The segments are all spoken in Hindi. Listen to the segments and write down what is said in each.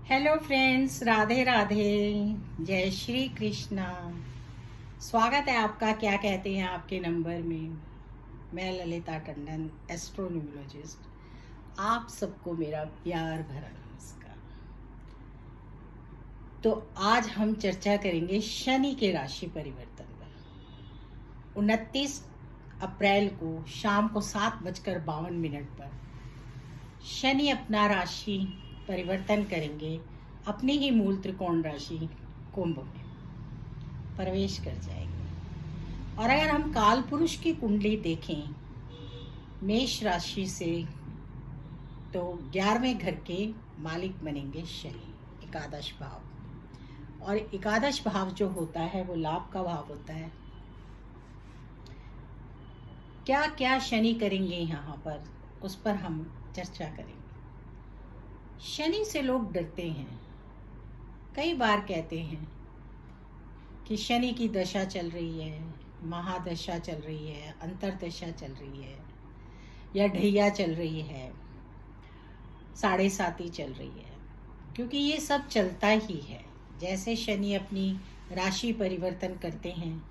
हेलो फ्रेंड्स, राधे राधे, जय श्री कृष्णा। स्वागत है आपका क्या कहते हैं आपके नंबर में। मैं ललिता टंडन, एस्ट्रोन्यूमरोलॉजिस्ट। आप सबको मेरा प्यार भरा नमस्कार। तो आज हम चर्चा करेंगे शनि के राशि परिवर्तन पर। 29 अप्रैल को शाम को 7:52 पर शनि अपना राशि परिवर्तन करेंगे, अपनी ही मूल त्रिकोण राशि कुंभ में प्रवेश कर जाएंगे। और अगर हम काल पुरुष की कुंडली देखें मेष राशि से, तो 11वें घर के मालिक बनेंगे शनि, एकादश भाव। और एकादश भाव जो होता है वो लाभ का भाव होता है। क्या क्या शनि करेंगे यहाँ पर, उस पर हम चर्चा करेंगे। शनि से लोग डरते हैं, कई बार कहते हैं कि शनि की दशा चल रही है, महादशा चल रही है, अंतरदशा चल रही है, या ढैया चल रही है, साढ़े साती चल रही है। क्योंकि ये सब चलता ही है। जैसे शनि अपनी राशि परिवर्तन करते हैं,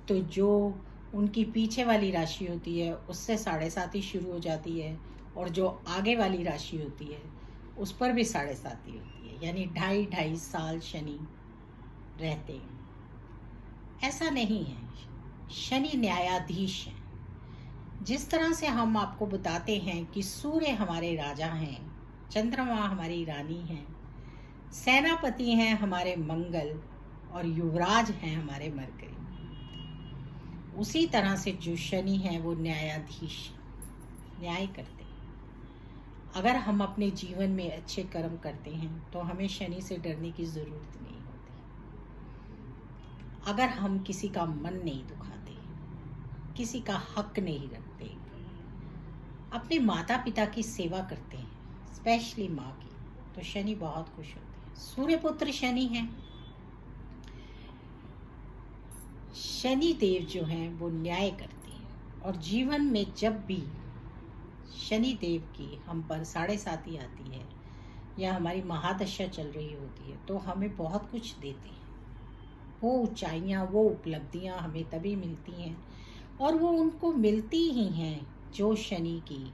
तो जो उनकी पीछे वाली राशि होती है उससे साढ़े साती शुरू हो जाती है, और जो आगे वाली राशि होती है उस पर भी साढ़े साती होती है। यानी 2.5 साल शनि रहते हैं। ऐसा नहीं है, शनि न्यायाधीश है। जिस तरह से हम आपको बताते हैं कि सूर्य हमारे राजा हैं, चंद्रमा हमारी रानी हैं, सेनापति हैं हमारे मंगल, और युवराज हैं हमारे मरकरी, उसी तरह से जो शनि है वो न्यायाधीश, न्याय करते हैं। अगर हम अपने जीवन में अच्छे कर्म करते हैं तो हमें शनि से डरने की ज़रूरत नहीं होती। अगर हम किसी का मन नहीं दुखाते, किसी का हक नहीं रखते, अपने माता पिता की सेवा करते हैं, स्पेशली माँ की, तो शनि बहुत खुश होते हैं। सूर्यपुत्र शनि हैं। शनि देव जो हैं वो न्याय करते हैं, और जीवन में जब भी शनि देव की हम पर साढ़े साती आती है या हमारी महादशा चल रही होती है, तो हमें बहुत कुछ देते हैं। वो ऊंचाइयाँ, वो उपलब्धियाँ हमें तभी मिलती हैं, और वो उनको मिलती ही हैं जो शनि की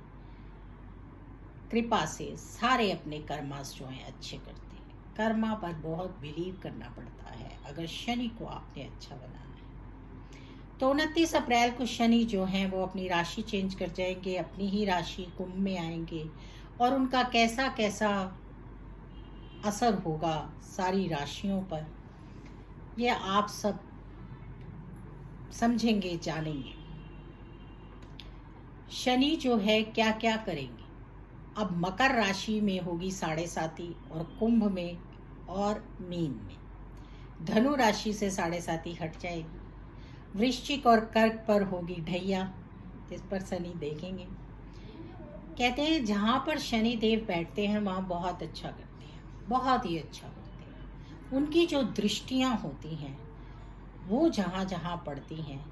कृपा से सारे अपने कर्मास जो हैं अच्छे करते हैं। कर्मा पर बहुत बिलीव करना पड़ता है अगर शनि को आपने अच्छा बनाना है। तो 29 अप्रैल को शनि जो हैं वो अपनी राशि चेंज कर जाएंगे, अपनी ही राशि कुंभ में आएंगे, और उनका कैसा कैसा असर होगा सारी राशियों पर, ये आप सब समझेंगे, जानेंगे। शनि जो है क्या क्या करेंगे। अब मकर राशि में होगी साढ़े साती, और कुंभ में और मीन में। धनु राशि से साढ़े साती हट जाएगी। वृश्चिक और कर्क पर होगी ढैया, इस पर शनि देखेंगे। कहते हैं जहाँ पर शनि देव बैठते हैं वहाँ बहुत अच्छा करते हैं, बहुत ही अच्छा करते हैं। उनकी जो दृष्टियाँ होती हैं वो जहाँ जहाँ पड़ती हैं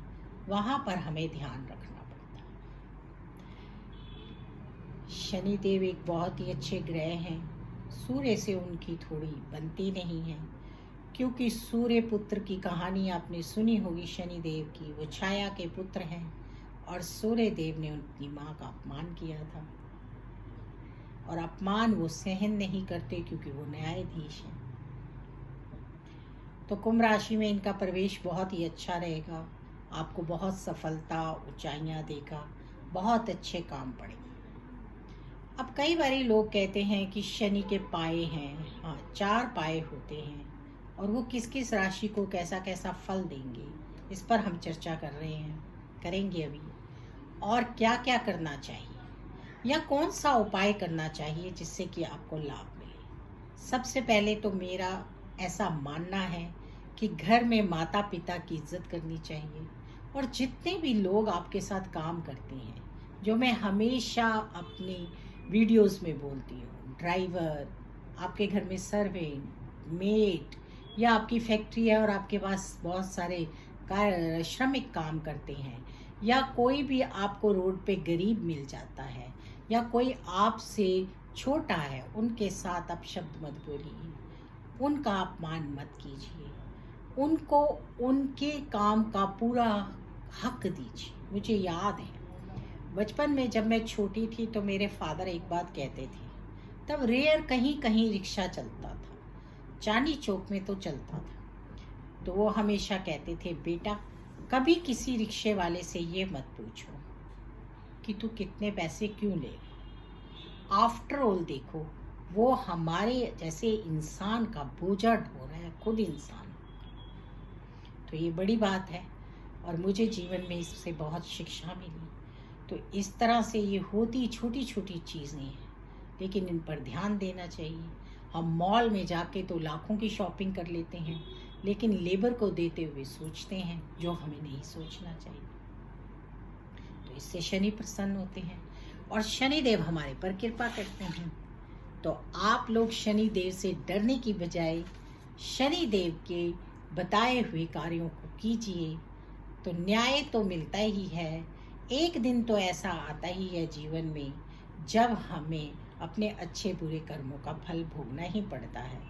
वहाँ पर हमें ध्यान रखना पड़ता है। शनि देव एक बहुत ही अच्छे ग्रह हैं। सूर्य से उनकी थोड़ी बनती नहीं है, क्योंकि सूर्य पुत्र की कहानी आपने सुनी होगी शनि देव की। वो छाया के पुत्र हैं, और सूर्य देव ने उनकी माँ का अपमान किया था, और अपमान वो सहन नहीं करते क्योंकि वो न्यायाधीश हैं। तो कुंभ राशि में इनका प्रवेश बहुत ही अच्छा रहेगा। आपको बहुत सफलता, ऊंचाइयाँ देगा, बहुत अच्छे काम पड़ेंगे। अब कई बारी लोग कहते हैं कि शनि के पाए हैं। हाँ, 4 पाए होते हैं, और वो किस किस राशि को कैसा कैसा फल देंगे, इस पर हम चर्चा कर रहे हैं, करेंगे अभी। और क्या क्या करना चाहिए, या कौन सा उपाय करना चाहिए जिससे कि आपको लाभ मिले। सबसे पहले तो मेरा ऐसा मानना है कि घर में माता पिता की इज्जत करनी चाहिए, और जितने भी लोग आपके साथ काम करते हैं, जो मैं हमेशा अपनी वीडियोस में बोलती हूँ, ड्राइवर, आपके घर में सर्वेंट, मेड, या आपकी फैक्ट्री है और आपके पास बहुत सारे श्रमिक काम करते हैं, या कोई भी आपको रोड पे गरीब मिल जाता है, या कोई आपसे छोटा है उनके साथ आप शब्द मत बोलिए, उनका अपमान मत कीजिए, उनको उनके काम का पूरा हक दीजिए। मुझे याद है बचपन में जब मैं छोटी थी तो मेरे फादर एक बात कहते थे, तब रेयर कहीं कहीं रिक्शा चलता था, चांदनी चौक में तो चलता था। तो वो हमेशा कहते थे, बेटा कभी किसी रिक्शे वाले से ये मत पूछो कि तू कितने पैसे क्यों ले, आफ्टर ऑल देखो वो हमारे जैसे इंसान का बोझा ढो रहा है, खुद इंसान। तो ये बड़ी बात है और मुझे जीवन में इससे बहुत शिक्षा मिली। तो इस तरह से ये होती छोटी छोटी चीज़ें हैं, लेकिन इन पर ध्यान देना चाहिए। हम मॉल में जाके तो लाखों की शॉपिंग कर लेते हैं, लेकिन लेबर को देते हुए सोचते हैं जो हमें नहीं सोचना चाहिए। तो इससे शनि प्रसन्न होते हैं और शनिदेव हमारे पर कृपा करते हैं। तो आप लोग शनिदेव से डरने की बजाय शनिदेव के बताए हुए कार्यों को कीजिए, तो न्याय तो मिलता ही है। एक दिन तो ऐसा आता ही है जीवन में जब हमें अपने अच्छे बुरे कर्मों का फल भोगना ही पड़ता है।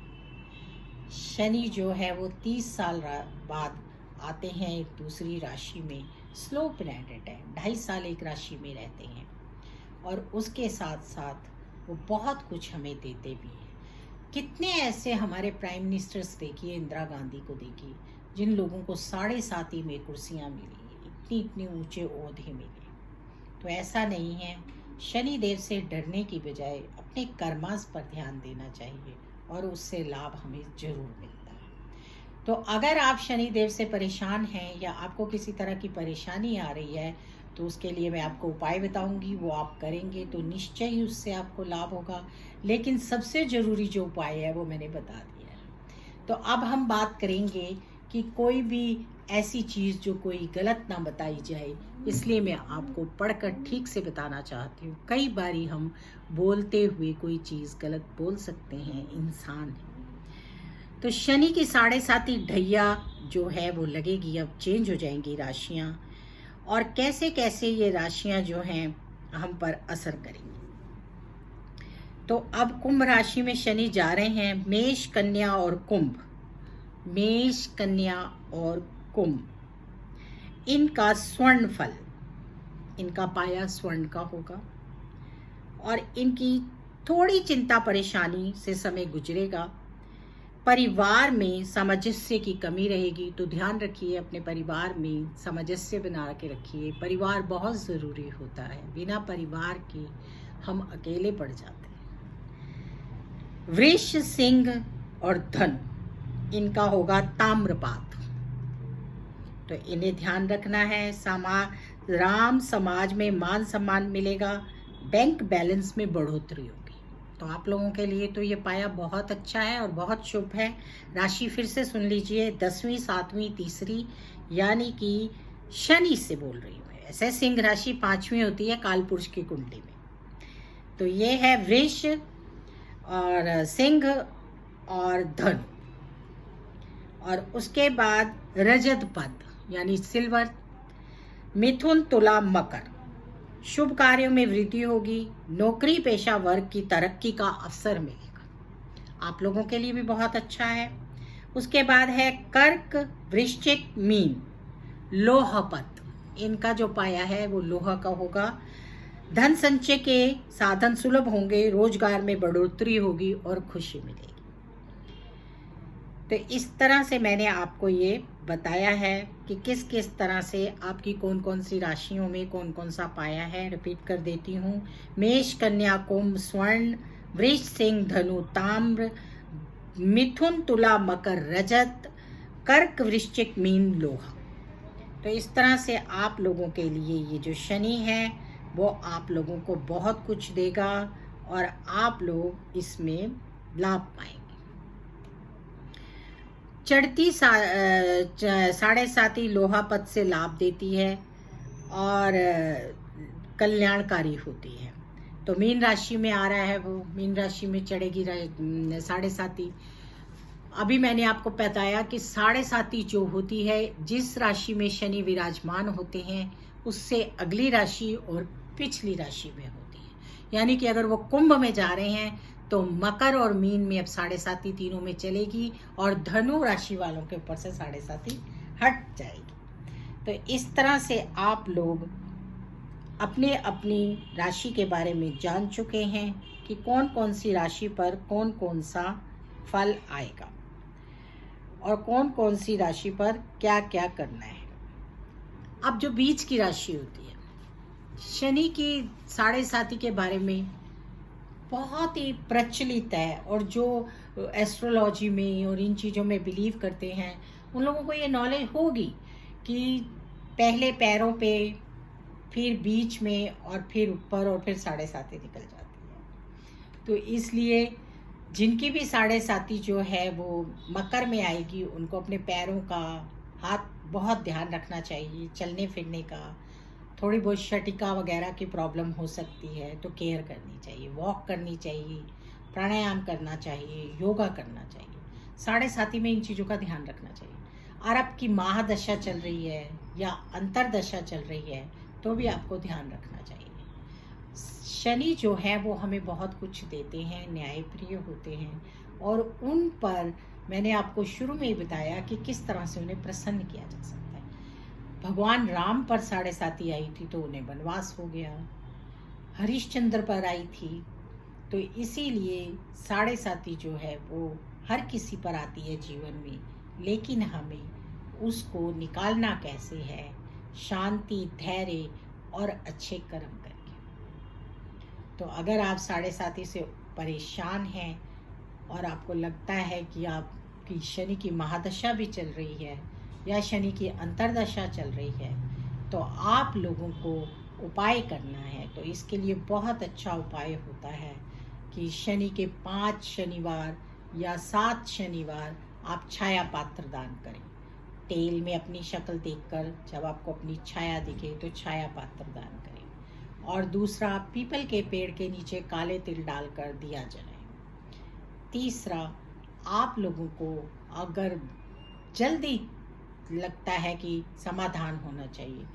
शनि जो है वो 30 साल बाद आते हैं एक दूसरी राशि में, स्लो प्लैनेट है, 2.5 साल एक राशि में रहते हैं और उसके साथ साथ वो बहुत कुछ हमें देते भी हैं। कितने ऐसे हमारे प्राइम मिनिस्टर्स देखिए, इंदिरा गांधी को देखिए, जिन लोगों को 7.5 में कुर्सियाँ मिली, इतनी इतने ऊंचे ओहदे मिले। तो ऐसा नहीं है, शनि देव से डरने की बजाय अपने कर्मास पर ध्यान देना चाहिए और उससे लाभ हमें जरूर मिलता है। तो अगर आप शनि देव से परेशान हैं या आपको किसी तरह की परेशानी आ रही है, तो उसके लिए मैं आपको उपाय बताऊंगी, वो आप करेंगे तो निश्चय ही उससे आपको लाभ होगा। लेकिन सबसे ज़रूरी जो उपाय है वो मैंने बता दिया है। तो अब हम बात करेंगे कि कोई भी ऐसी चीज़ जो कोई गलत ना बताई जाए, इसलिए मैं आपको पढ़कर ठीक से बताना चाहती हूँ। कई बारी हम बोलते हुए कोई चीज़ गलत बोल सकते हैं, इंसान है। तो शनि की 7.5 ढैया जो है वो लगेगी, अब चेंज हो जाएंगी राशियाँ, और कैसे कैसे ये राशियां जो हैं हम पर असर करेंगी। तो अब कुंभ राशि में शनि जा रहे हैं, मेष कन्या और कुंभ, मेष कन्या और कुंभ, इनका स्वर्ण फल, इनका पाया स्वर्ण का होगा और इनकी थोड़ी चिंता परेशानी से समय गुजरेगा। परिवार में सामंजस्य की कमी रहेगी, तो ध्यान रखिए, अपने परिवार में सामंजस्य बना के रखिए। परिवार बहुत ज़रूरी होता है, बिना परिवार के हम अकेले पड़ जाते हैं। वृष, सिंह और धनु, इनका होगा ताम्रपात, तो इन्हें ध्यान रखना है। राम समाज में मान सम्मान मिलेगा, बैंक बैलेंस में बढ़ोतरी होगी। तो आप लोगों के लिए तो ये पाया बहुत अच्छा है और बहुत शुभ है। राशि फिर से सुन लीजिए, 10वीं 7वीं तीसरी, यानी कि शनि से बोल रही हूँ। ऐसे सिंह राशि 5वीं होती है काल पुरुष की कुंडली में। तो ये है वृष और सिंह और धनु, और उसके बाद रजत पद यानी सिल्वर, मिथुन, तुला, मकर, शुभ कार्यों में वृद्धि होगी। नौकरी पेशा वर्ग की तरक्की का अवसर मिलेगा, आप लोगों के लिए भी बहुत अच्छा है। उसके बाद है कर्क, वृश्चिक, मीन, लोहपत, इनका जो पाया है वो लोहा का होगा। धन संचय के साधन सुलभ होंगे, रोजगार में बढ़ोतरी होगी और खुशी मिलेगी। तो इस तरह से मैंने आपको ये बताया है कि किस किस तरह से आपकी कौन कौन सी राशियों में कौन कौन सा पाया है। रिपीट कर देती हूँ, मेष, कन्या, कुंभ स्वर्ण, वृष, सिंह, धनु ताम्र, मिथुन, तुला, मकर रजत, कर्क, वृश्चिक, मीन लोहा। तो इस तरह से आप लोगों के लिए ये जो शनि है वो आप लोगों को बहुत कुछ देगा और आप लोग इसमें लाभ पाएंगे। चढ़ती 7.5 लोहा पद से लाभ देती है और कल्याणकारी होती है। तो मीन राशि में आ रहा है, वो मीन राशि में चढ़ेगी 7.5। अभी मैंने आपको बताया कि 7.5 जो होती है, जिस राशि में शनि विराजमान होते हैं उससे अगली राशि और पिछली राशि में होती है। यानी कि अगर वो कुंभ में जा रहे हैं तो मकर और मीन में अब 7.5 तीनों में चलेगी और धनु राशि वालों के ऊपर से 7.5 हट जाएगी। तो इस तरह से आप लोग अपने अपनी राशि के बारे में जान चुके हैं कि कौन कौन सी राशि पर कौन कौन सा फल आएगा और कौन कौन सी राशि पर क्या क्या करना है। अब जो बीच की राशि होती है, शनि की 7.5 के बारे में बहुत ही प्रचलित है और जो एस्ट्रोलॉजी में और इन चीज़ों में बिलीव करते हैं उन लोगों को ये नॉलेज होगी कि पहले पैरों पे, फिर बीच में और फिर ऊपर और फिर 7.5 निकल जाती है। तो इसलिए जिनकी भी 7.5 जो है वो मकर में आएगी उनको अपने पैरों का, हाथ बहुत ध्यान रखना चाहिए, चलने फिरने का, थोड़ी बहुत शटिका वगैरह की प्रॉब्लम हो सकती है तो केयर करनी चाहिए, वॉक करनी चाहिए, प्राणायाम करना चाहिए, योगा करना चाहिए। 7.5 में इन चीज़ों का ध्यान रखना चाहिए। और आपकी महादशा चल रही है या अंतरदशा चल रही है तो भी आपको ध्यान रखना चाहिए। शनि जो है वो हमें बहुत कुछ देते हैं, न्यायप्रिय होते हैं और उन पर मैंने आपको शुरू में ही बताया कि किस तरह से उन्हें प्रसन्न किया जा सकता है। भगवान राम पर 7.5 आई थी तो उन्हें वनवास हो गया, हरिश्चंद्र पर आई थी तो इसीलिए 7.5 जो है वो हर किसी पर आती है जीवन में, लेकिन हमें उसको निकालना कैसे है, शांति, धैर्य और अच्छे कर्म करके। तो अगर आप 7.5 से परेशान हैं और आपको लगता है कि आपकी शनि की महादशा भी चल रही है या शनि की अंतरदशा चल रही है तो आप लोगों को उपाय करना है। तो इसके लिए बहुत अच्छा उपाय होता है कि शनि के 5 शनिवार या 7 शनिवार आप छाया पात्र दान करें। तेल में अपनी शक्ल देखकर जब आपको अपनी छाया दिखे तो छाया पात्र दान करें। और दूसरा, पीपल के पेड़ के नीचे काले तिल डालकर दिया जलाएं। तीसरा, आप लोगों को अगर जल्दी लगता है कि समाधान होना चाहिए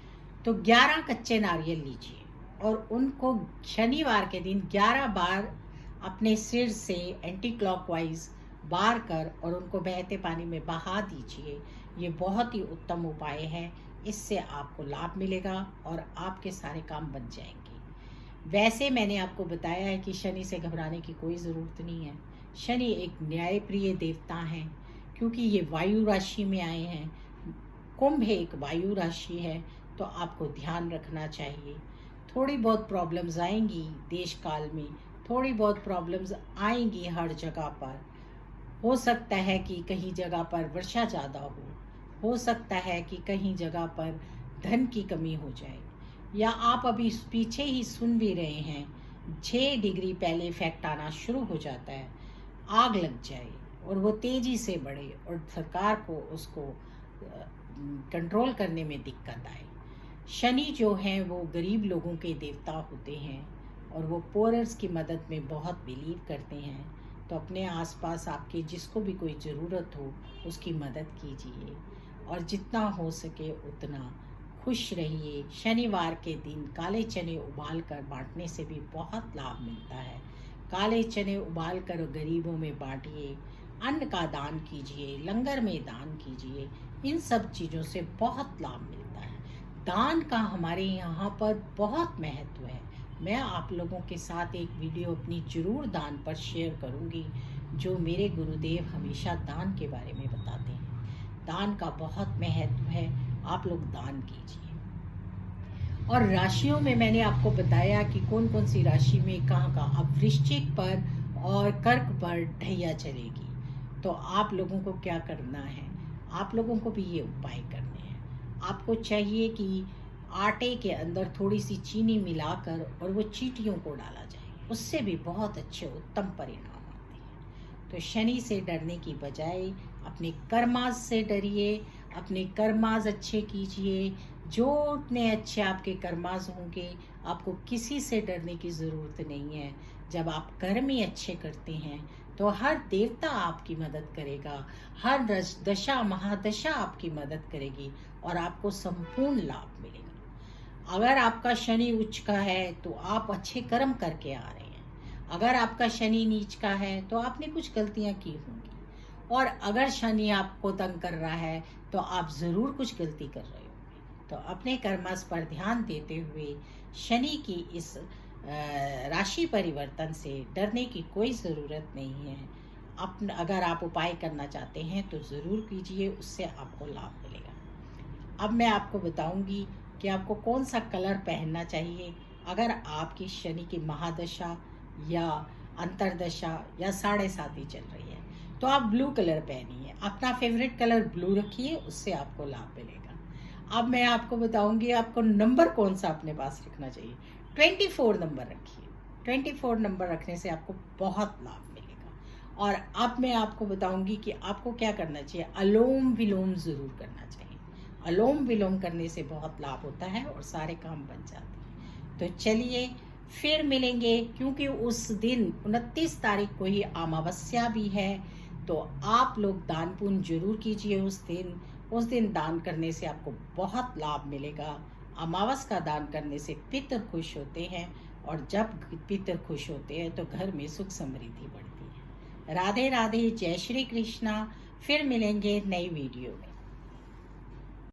तो 11 कच्चे नारियल लीजिए और उनको शनिवार के दिन 11 बार अपने सिर से एंटी क्लॉकवाइज बार कर और उनको बहते पानी में बहा दीजिए। ये बहुत ही उत्तम उपाय है, इससे आपको लाभ मिलेगा और आपके सारे काम बन जाएंगे। वैसे मैंने आपको बताया है कि शनि से घबराने की कोई ज़रूरत नहीं है। शनि एक न्यायप्रिय देवता हैं क्योंकि ये वायु राशि में आए हैं। कुंभ एक वायु राशि है तो आपको ध्यान रखना चाहिए। थोड़ी बहुत प्रॉब्लम्स आएंगी देश काल में, थोड़ी बहुत प्रॉब्लम्स आएंगी हर जगह पर। हो सकता है कि कहीं जगह पर वर्षा ज़्यादा हो सकता है कि कहीं जगह पर धन की कमी हो जाए, या आप अभी पीछे ही सुन भी रहे हैं 6 डिग्री पहले इफेक्ट आना शुरू हो जाता है, आग लग जाए और वो तेज़ी से बढ़े और सरकार को उसको कंट्रोल करने में दिक्कत आए। शनि जो हैं वो गरीब लोगों के देवता होते हैं और वो पोरर्स की मदद में बहुत बिलीव करते हैं। तो अपने आसपास आपके जिसको भी कोई ज़रूरत हो उसकी मदद कीजिए और जितना हो सके उतना खुश रहिए। शनिवार के दिन काले चने उबाल कर बांटने से भी बहुत लाभ मिलता है। काले चने उबाल कर गरीबों में बांटिए, अन्न का दान कीजिए, लंगर में दान कीजिए। इन सब चीज़ों से बहुत लाभ मिलता है। दान का हमारे यहाँ पर बहुत महत्व है। मैं आप लोगों के साथ एक वीडियो अपनी ज़रूर दान पर शेयर करूँगी, जो मेरे गुरुदेव हमेशा दान के बारे में बताते हैं। दान का बहुत महत्व है, आप लोग दान कीजिए। और राशियों में मैंने आपको बताया कि कौन कौन सी राशि में कहाँ। अब वृश्चिक पर और कर्क पर ढैया चलेगी तो आप लोगों को क्या करना है, आप लोगों को भी ये उपाय करने हैं। आपको चाहिए कि आटे के अंदर थोड़ी सी चीनी मिलाकर और वो चींटियों को डाला जाए, उससे भी बहुत अच्छे उत्तम परिणाम आते हैं। तो शनि से डरने की बजाय अपने कर्माज से डरिए, अपने कर्माज अच्छे कीजिए। जो उतने अच्छे आपके कर्माज होंगे आपको किसी से डरने की ज़रूरत नहीं है। जब आप कर्म ही अच्छे करते हैं तो हर देवता आपकी मदद करेगा, हर दशा महादशा आपकी मदद करेगी और आपको संपूर्ण लाभ मिलेगा। अगर आपका शनि उच्च का है तो आप अच्छे कर्म करके आ रहे हैं। अगर आपका शनि नीच का है तो आपने कुछ गलतियां की होंगी, और अगर शनि आपको तंग कर रहा है तो आप ज़रूर कुछ गलती कर रहे होंगे। तो अपने कर्मस पर ध्यान देते हुए शनि की इस राशि परिवर्तन से डरने की कोई ज़रूरत नहीं है। अगर आप उपाय करना चाहते हैं तो ज़रूर कीजिए, उससे आपको लाभ मिलेगा। अब मैं आपको बताऊंगी कि आपको कौन सा कलर पहनना चाहिए अगर आपकी शनि की महादशा या अंतरदशा या 7.5 चल रही है। तो आप ब्लू कलर पहनिए, अपना फेवरेट कलर ब्लू रखिए, उससे आपको लाभ मिलेगा। अब मैं आपको बताऊंगी आपको नंबर कौन सा अपने पास रखना चाहिए। 24 नंबर रखिए, 24 नंबर रखने से आपको बहुत लाभ मिलेगा। और अब मैं आपको बताऊंगी कि आपको क्या करना चाहिए। अलोम विलोम ज़रूर करना चाहिए। अलोम विलोम करने से बहुत लाभ होता है और सारे काम बन जाते हैं। तो चलिए फिर मिलेंगे, क्योंकि उस दिन 29 तारीख को ही अमावस्या भी है। तो आप लोग दान पुण्य जरूर कीजिए उस दिन दान करने से आपको बहुत लाभ मिलेगा। अमावस का दान करने से पितर खुश होते हैं, और जब पितर खुश होते हैं तो घर में सुख समृद्धि बढ़ती है। राधे राधे, जय श्री कृष्णा। फिर मिलेंगे नई वीडियो में।